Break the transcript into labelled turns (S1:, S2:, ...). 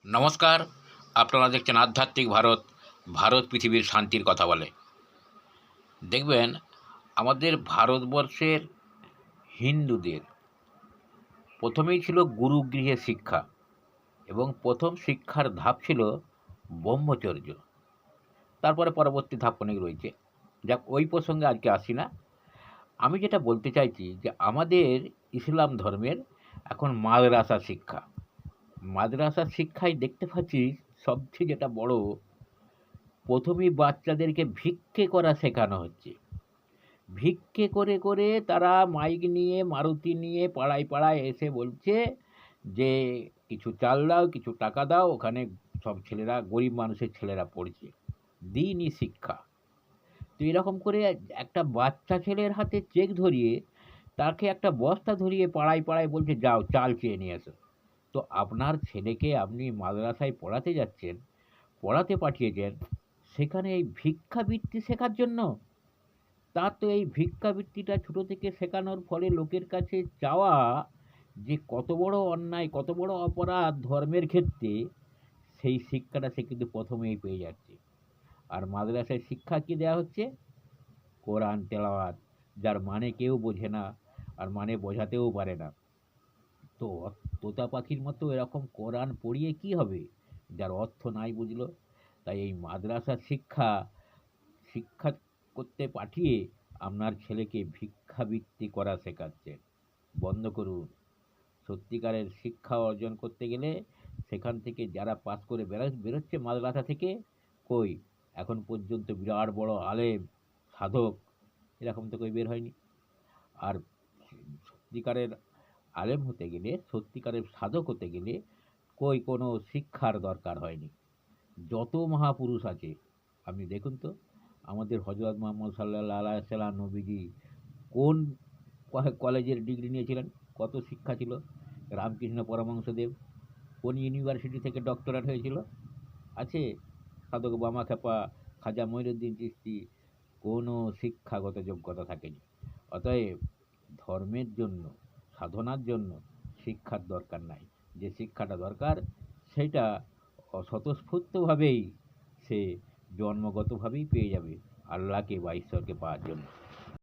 S1: নমস্কার, আপনারা দেখছেন আধ্যাত্মিক ভারত। ভারত পৃথিবীর শান্তির কথা বলে। দেখবেন, আমাদের ভারতবর্ষের হিন্দুদের প্রথমেই ছিল গুরুগৃহে শিক্ষা, এবং প্রথম শিক্ষার ধাপ ছিল ব্রহ্মচর্য। তারপরে পরবর্তী ধাপ অনেক রয়েছে, যাক ওই প্রসঙ্গে আজকে আসি না। আমি যেটা বলতে চাইছি যে আমাদের ইসলাম ধর্মের এখন মাদ্রাসা শিক্ষা। মাদ্রাসা শিক্ষায় দেখতে পাচ্ছি সবচেয়ে যেটা বড়, প্রথমেই বাচ্চাদেরকে ভিক্ষে করা শেখানো হচ্ছে। ভিক্ষে করে করে তারা মাইক নিয়ে, মারুতি নিয়ে পাড়ায় পাড়ায় এসে বলছে যে কিছু চাল দাও, কিছু টাকা দাও। ওখানে সব ছেলেরা, গরিব মানুষের ছেলেরা পড়ছে। দিনই শিক্ষা। তো এরকম করে একটা বাচ্চা ছেলের হাতে চেক ধরিয়ে, তাকে একটা বস্তা ধরিয়ে পাড়ায় পাড়ায় বলছে যাও চাল চেয়ে নিয়ে এসো। তো আপনার ছেলেকে আপনি মাদ্রাসায় পড়াতে যাচ্ছেন, পড়াতে পাঠিয়েছেন, সেখানে এই ভিক্ষাবৃত্তি শেখার জন্য? তার তো এই ভিক্ষাবৃত্তিটা ছোট থেকে শেখানোর ফলে লোকের কাছে চাওয়া যে কত বড় অন্যায়, কত বড় অপরাধ ধর্মের ক্ষেত্রে, সেই শিক্ষাটা সে কিন্তু প্রথমেই পেয়ে যাচ্ছে। আর মাদ্রাসায় শিক্ষা কি দেওয়া হচ্ছে? কোরআন তেলাওয়াত, যার মানে কেউ বোঝে না, আর মানে বোঝাতেও পারে না। তো তোতা পাখির মতো এরকম কোরআন পড়িয়ে কি হবে, যার অর্থ নাই বুঝলো? তাই এই মাদ্রাসা শিক্ষা শিক্ষা করতে পাঠিয়ে আপনার ছেলেকে ভিক্ষাবৃত্তি করা শেখাচ্ছেন। বন্ধ করুন। সত্যিকারের শিক্ষা অর্জন করতে গেলে সেখান থেকে যারা পাস করে বেরোচ্ছে মাদ্রাসা থেকে, কই এখন পর্যন্ত বিরাট বড় আলেম, সাধক, এরকম তো কই বের হয়নি। আর সত্যিকারের আলেম হতে গেলে, সত্যিকারের সাধক হতে গেলে কই কোনো শিক্ষার দরকার হয়নি। যত মহাপুরুষ আছে আপনি দেখুন তো, আমাদের হজরত মোহাম্মদ সাল্লাল্লাহু আলাইহি সাল্লাম নবীজি কোন কলেজের ডিগ্রি নিয়েছিলেন? কত শিক্ষা ছিল? রামকৃষ্ণ পরমহংসদেব কোন ইউনিভার্সিটি থেকে ডক্টরেট হয়েছিল? আছে? সাধক বামাখ্যাপা, খাজা মঈনুদ্দিন চিশতি, কোনো শিক্ষাগত যোগ্যতা থাকেনি। অতএব ধর্মের জন্য, সাধনার জন্য শিক্ষার দরকার নাই। যে শিক্ষাটা দরকার সেটা স্বতঃস্ফূর্তভাবেই সে জন্মগতভাবেই পেয়ে যাবে, আল্লাহকে বা ঈশ্বরকে পাওয়ার জন্য।